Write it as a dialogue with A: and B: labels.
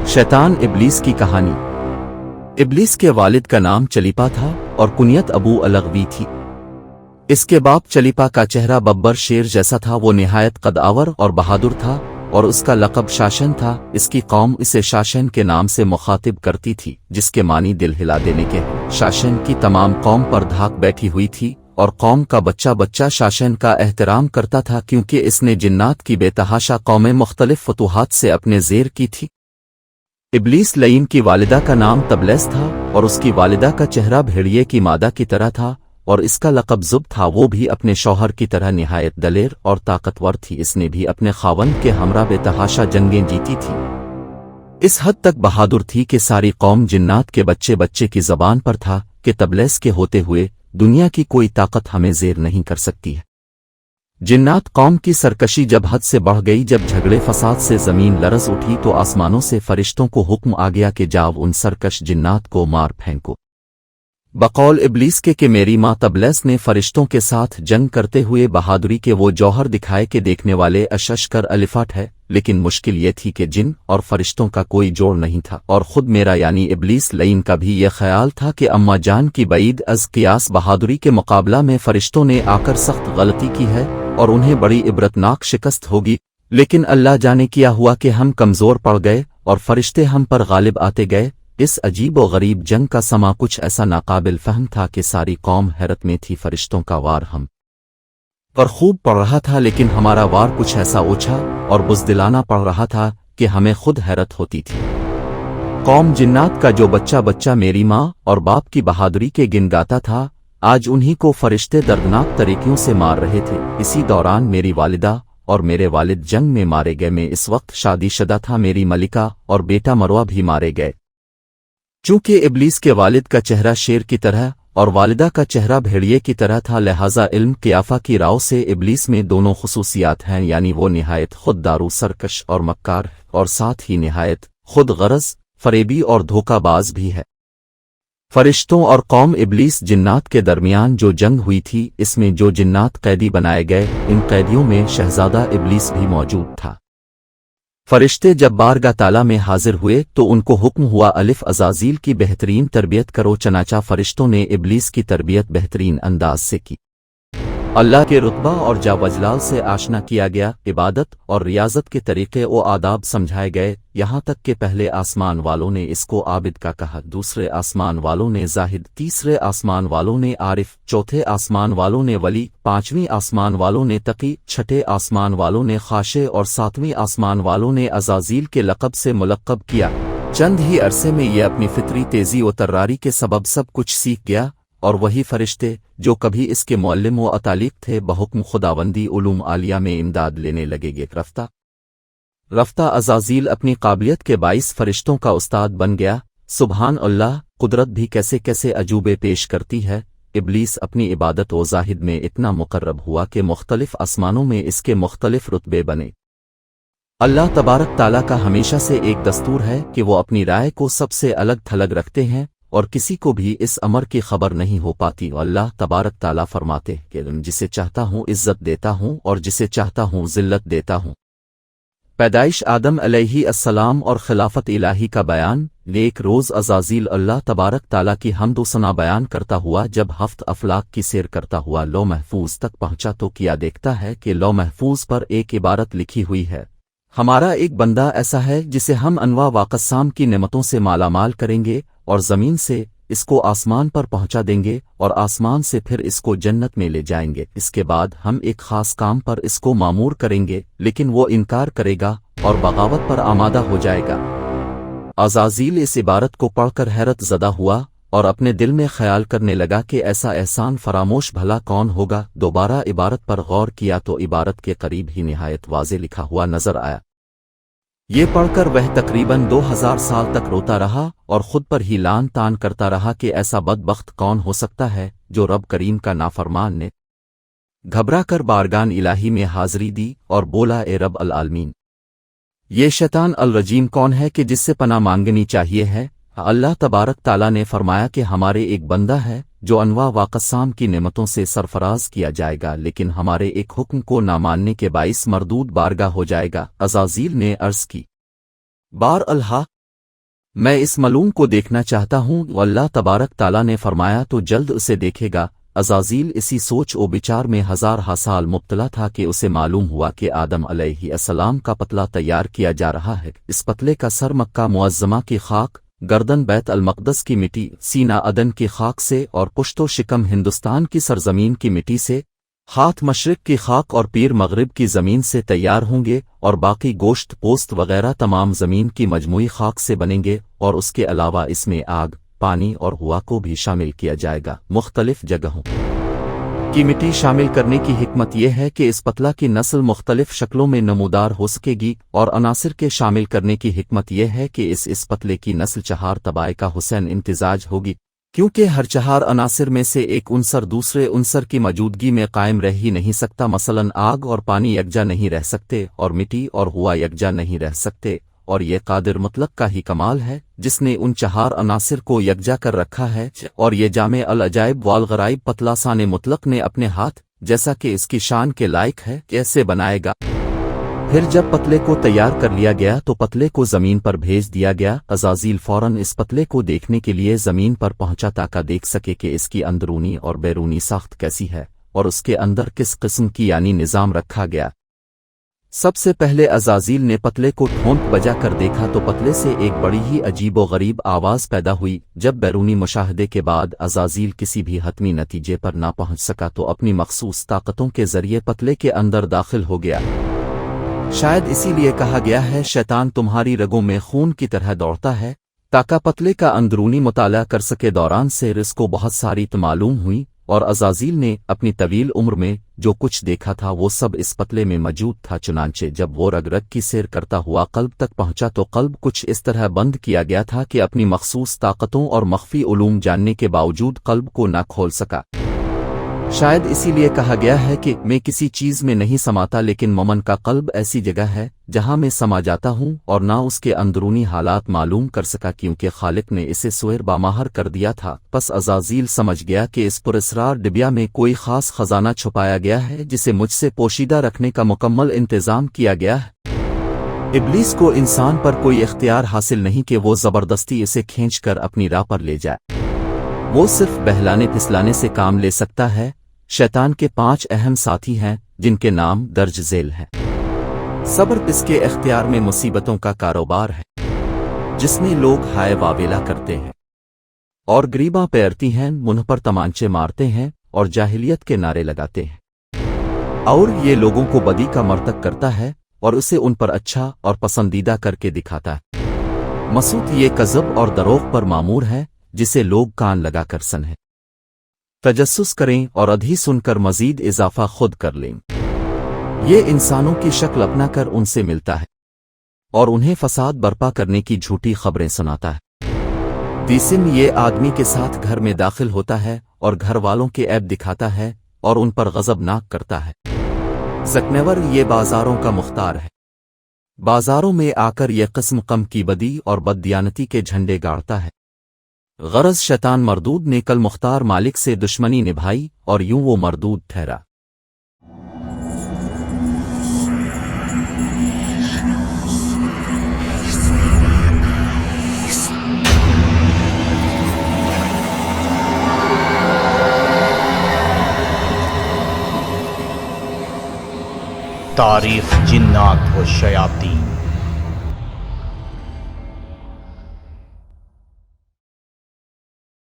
A: शैतान इब्लीस की कहानी। इब्लीस के वालिद का नाम चलीपा था और कुनियत अबू अलगवी थी। इसके बाप चलीपा का चेहरा बब्बर शेर जैसा था। वो निहायत कदआवर और बहादुर था और उसका लक़ब शाशन था। इसकी कौम इसे शाशन के नाम से मुखातिब करती थी, जिसके मानी दिल हिला देने के। शाशन की तमाम कौम पर धाक बैठी हुई थी और कौम का बच्चा बच्चा शाशन का एहतराम करता था, क्योंकि इसने जिन्नात की बेतहाशा कौमें मुख्तलिफ फतूहात से अपने ज़ेर की थी। इब्लीस लईन की वालिदा का नाम तबलेस था और उसकी वालिदा का चेहरा भेड़िए की मादा की तरह था और इसका लक़ब ज़ुब था। वो भी अपने शौहर की तरह निहायत दलेर और ताकतवर थी। इसने भी अपने खावंद के हमरा बेतहाशा जंगें जीती थी। इस हद तक बहादुर थी कि सारी कौम जिन्नात के बच्चे बच्चे की ज़बान पर था कि तबलेस के होते हुए दुनिया की कोई ताकत हमें ज़ेर नहीं कर सकती है। जिन्नात कौम की सरकशी जब हद से बढ़ गई, जब झगड़े फसाद से ज़मीन लरज़ उठी, तो आसमानों से फरिश्तों को हुक्म आ गया कि जाओ उन सरकश जिन्नात को मार फेंको। बकौल इब्लीस के कि मेरी माँ तबलेस ने फरिश्तों के साथ जंग करते हुए बहादुरी के वो जौहर दिखाए कि देखने वाले अशशकर अलिफाट है। लेकिन मुश्किल ये थी कि जिन और फरिश्तों का कोई जोड़ नहीं था और खुद मेरा यानी इब्लीस लईन का भी ये ख्याल था कि अम्मा जान की बईद अज कियास बहादुरी के मुकाबला में फरिश्तों ने आकर सख्त गलती की है और उन्हें बड़ी इबरतनाक शिकस्त होगी। लेकिन अल्लाह जाने किया हुआ कि हम कमज़ोर पड़ गए और फरिश्ते हम पर गालिब आते गए। इस अजीब व गरीब जंग का समा कुछ ऐसा नाकाबिल फहम था कि सारी कौम हैरत में थी। फरिश्तों का वार हम पर खूब पड़ रहा था, लेकिन हमारा वार कुछ ऐसा ओछा और बुज़दिलाना पड़ रहा था कि हमें खुद हैरत होती थी। कौम जिन्नात का जो बच्चा बच्चा मेरी माँ और बाप की बहादुरी के गिन गाता था, आज उन्हीं को फरिश्ते दर्दनाक तरीक़ों से मार रहे थे। इसी दौरान मेरी वालिदा और मेरे वालिद जंग में मारे गए। मैं इस वक्त शादीशुदा था। मेरी मलिका और बेटा मरवा भी मारे गए। चूंकि इब्लीस के वालिद का चेहरा शेर की तरह और वालिदा का चेहरा भेड़िए की तरह था, लिहाजा इल्म क़ियाफ़ा की राव से इब्लीस में दोनों खुसूसियात हैं, यानी वो निहायत खुददारू सरकश और मक्कार और साथ ही निहायत खुद गरज फरेबी और धोखाबाज भी है। फरिश्तों और कौम इब्लीस जिन्नात के दरमियान जो जंग हुई थी, इसमें जो जिन्नात कैदी बनाए गए, इन कैदियों में शहजादा इब्लीस भी मौजूद था। फरिश्ते जब बारगाह ताला में हाजिर हुए तो उनको हुक्म हुआ अलिफ अज़ाज़ील की बेहतरीन तरबियत करो। चनाचा फरिश्तों ने इब्लीस की तरबियत बेहतरीन अंदाज से की। अल्लाह के रुतबा और जावजलाल से आशना किया गया। इबादत और रियाजत के तरीक़े व आदाब समझाए गए, यहाँ तक कि पहले आसमान वालों ने इसको आबिद का कहा, दूसरे आसमान वालों ने जाहिद, तीसरे आसमान वालों ने आरिफ, चौथे आसमान वालों ने वली, पांचवीं आसमान वालों ने तकी, छठे आसमान वालों ने खाशे और सातवीं आसमान वालों ने अज़ाज़ील के लक़ब से मुलक़्क़ब किया। चंद ही अरसे में ये अपनी फितरी तेज़ी व तर्रारी के सबब सब कुछ सीख गया और वही फरिश्ते जो कभी इसके मुअल्लिम व अतालिक थे, बहुक्म खुदावंदी उलूम आलिया में इमदाद लेने लगेगे। रफ्ता रफ्ता अज़ाज़ील अपनी काबिलियत के बाइस फरिश्तों का उस्ताद बन गया। सुबहान अल्लाह, कुदरत भी कैसे कैसे अजूबे पेश करती है। इब्लीस अपनी इबादत व ज़ाहिद में इतना मुक़र्रब हुआ कि मुख्तलिफ आसमानों में इसके मुख्तलिफ रुतबे बने। अल्लाह तबारक ताला का हमेशा से एक दस्तूर है कि वो अपनी राय को सबसे अलग थलग रखते हैं और किसी को भी इस अमर की खबर नहीं हो पाती। अल्लाह तबारक ताला फरमाते कि जिसे चाहता हूँ इज्जत देता हूँ और जिसे चाहता हूँ ज़िल्लत देता हूँ। पैदाइश आदम अलैहि अस्सलाम और खिलाफत इलाही का बयान। एक रोज़ अज़ाज़ील अल्लाह तबारक ताला की हम्द व सना बयान करता हुआ जब हफ्त अफलाक की सैर करता हुआ लौ महफूज तक पहुँचा तो किया देखता है कि लौ महफूज पर एक इबारत लिखी हुई है, हमारा एक बंदा ऐसा है जिसे हम अनवा वाक़साम की नेमतों से मालामाल करेंगे और ज़मीन से इसको आसमान पर पहुंचा देंगे और आसमान से फिर इसको जन्नत में ले जाएंगे। इसके बाद हम एक ख़ास काम पर इसको मामूर करेंगे, लेकिन वो इनकार करेगा और बगावत पर आमादा हो जाएगा। अज़ाज़ील इस इबारत को पढ़कर हैरत ज़दा हुआ और अपने दिल में ख्याल करने लगा कि ऐसा एहसान फरामोश भला कौन होगा। दोबारा इबारत पर गौर किया तो इबारत के करीब ही निहायत वाज़े लिखा हुआ नजर आया। ये पढ़कर वह तकरीबन 2000 साल तक रोता रहा और खुद पर ही लान तान करता रहा कि ऐसा बदबख्त कौन हो सकता है जो रब करीम का नाफरमान ने। घबरा कर बारगान इलाही में हाजिरी दी और बोला, ए रब अल आलमीन, ये शैतान अल रजीम कौन है कि जिससे पनाह मांगनी चाहिए है। अल्लाह तबारक ताला ने फरमाया कि हमारे एक बंदा है जो अनवा वाक़साम की नेमतों से सरफराज किया जाएगा, लेकिन हमारे एक हुक्म को ना मानने के बाइस मरदूद बारगाह हो जाएगा। अज़ाज़ील ने अर्ज़ की, बार अल्लाह, मैं इस मलूम को देखना चाहता हूँ। अल्लाह तबारक ताला ने फरमाया तो जल्द उसे देखेगा। अज़ाज़ील इसी सोच ओ विचार में हज़ार साल मुब्तला था कि उसे मालूम हुआ कि आदम अलैहिस्सलाम का पतला तैयार किया जा रहा है। इस पतले का सर मक्का मुअज़्ज़मा की खाक, गर्दन बैत अल मक़दस की मिट्टी, सीना अदन की खाक से और पुश्तो शिकम हिंदुस्तान की सरजमीन की मिट्टी से, हाथ मशरिक की खाक और पीर मगरिब की ज़मीन से तैयार होंगे, और बाकी गोश्त पोस्त वगैरह तमाम ज़मीन की मजमूई खाक से बनेंगे। और उसके अलावा इसमें आग, पानी और हवा को भी शामिल किया जाएगा। मुख्तलिफ जगहों की मिट्टी शामिल करने की हिकमत यह है कि इस पतला की नस्ल मुख्तलिफ शक्लों में नमूदार हो सकेगी, और अनासिर के शामिल करने की हिकमत यह है कि इस पतले की नस्ल चहार तबाए का हुसैन इम्तिजाज होगी, क्योंकि हर चहार अनासिर में से एक उनसर दूसरे उनसर की मौजूदगी में कायम रह ही नहीं सकता। मसलन आग और पानी यकजा नहीं रह सकते, और मिट्टी और हवा यकजा नहीं रह सकते। और ये कादिर मुतलक का ही कमाल है जिसने उन चहार अनासिर को यकजा कर रखा है। और ये जामे अल अजाइब वाल गराइब पतला साने मुतलक ने अपने हाथ, जैसा कि इसकी शान के लायक है, कैसे बनाएगा। फिर जब पतले को तैयार कर लिया गया तो पतले को जमीन पर भेज दिया गया। अज़ाज़ील फौरन इस पतले को देखने के लिए जमीन पर पहुंचा ताकि देख सके कि इसकी अंदरूनी और बैरूनी साख्त कैसी है और उसके अंदर किस किस्म की यानी निज़ाम रखा गया। सबसे पहले अज़ाज़ील ने पतले को ठोंक बजा कर देखा तो पतले से एक बड़ी ही अजीबो गरीब आवाज़ पैदा हुई। जब बैरूनी मुशाहदे के बाद अज़ाज़ील किसी भी हतमी नतीजे पर ना पहुंच सका तो अपनी मखसूस ताकतों के जरिए पतले के अंदर दाखिल हो गया। शायद इसीलिए कहा गया है शैतान तुम्हारी रगों में खून की तरह दौड़ता है, ताकि पतले का अंदरूनी मुताला कर सके। दौरान सैर इसको बहुत सारी मालूम हुई, और अज़ाज़ील ने अपनी तवील उम्र में जो कुछ देखा था वो सब इस पतले में मौजूद था। चुनांचे जब वो रग रग की सैर करता हुआ कल्ब तक पहुंचा तो कल्ब कुछ इस तरह बंद किया गया था कि अपनी मखसूस ताकतों और मख्फी उलूम जानने के बावजूद कल्ब को ना खोल सका। शायद इसीलिए कहा गया है कि मैं किसी चीज में नहीं समाता, लेकिन मोमन का कल्ब ऐसी जगह है जहां मैं समा जाता हूं और ना उसके अंदरूनी हालात मालूम कर सका, क्योंकि खालिक ने इसे सुएर बामाहर कर दिया था। बस अज़ाज़ील समझ गया कि इस पुरस्रार डिबिया में कोई खास खजाना छुपाया गया है जिसे मुझसे पोशीदा रखने का मुकम्मल इंतजाम किया गया है। इब्लीस को इंसान पर कोई इख्तियार हासिल नहीं कि वो जबरदस्ती इसे खींचकर अपनी राह पर ले जाए। वो सिर्फ बहलाने फिसलाने से काम ले सकता है। शैतान के 5 अहम साथी हैं जिनके नाम दर्ज झेल हैं। सब्र इसके इख्तियार में मुसीबतों का कारोबार है, जिसमें लोग हाय वावेला करते हैं और गरीबां पैरती हैं, मुंह पर तमांचे मारते हैं और जाहिलियत के नारे लगाते हैं। और ये लोगों को बदी का मर्तक करता है और उसे उन पर अच्छा और पसंदीदा करके दिखाता है। मसूद ये कज़ब और दरोग पर मामूर है जिसे लोग कान लगाकर सनहें तजस्सुस करें और अधी सुनकर मजीद इजाफा खुद कर लें। ये इंसानों की शक्ल अपना कर उनसे मिलता है और उन्हें फसाद बर्पा करने की झूठी खबरें सुनाता है। तीसम ये आदमी के साथ घर में दाखिल होता है और घर वालों के ऐब दिखाता है और उन पर गज़बनाक करता है। ज़कनेवर ये बाजारों का मुख्तार है। बाजारों में आकर ये किस्म कम की बदी और बददियानती के झंडे गाड़ता है। गरज शैतान मरदूद ने कल मुख्तार मालिक से दुश्मनी निभाई और यूं वो मरदूद ठहरा।
B: तारीख जिन्नात व शयातीन।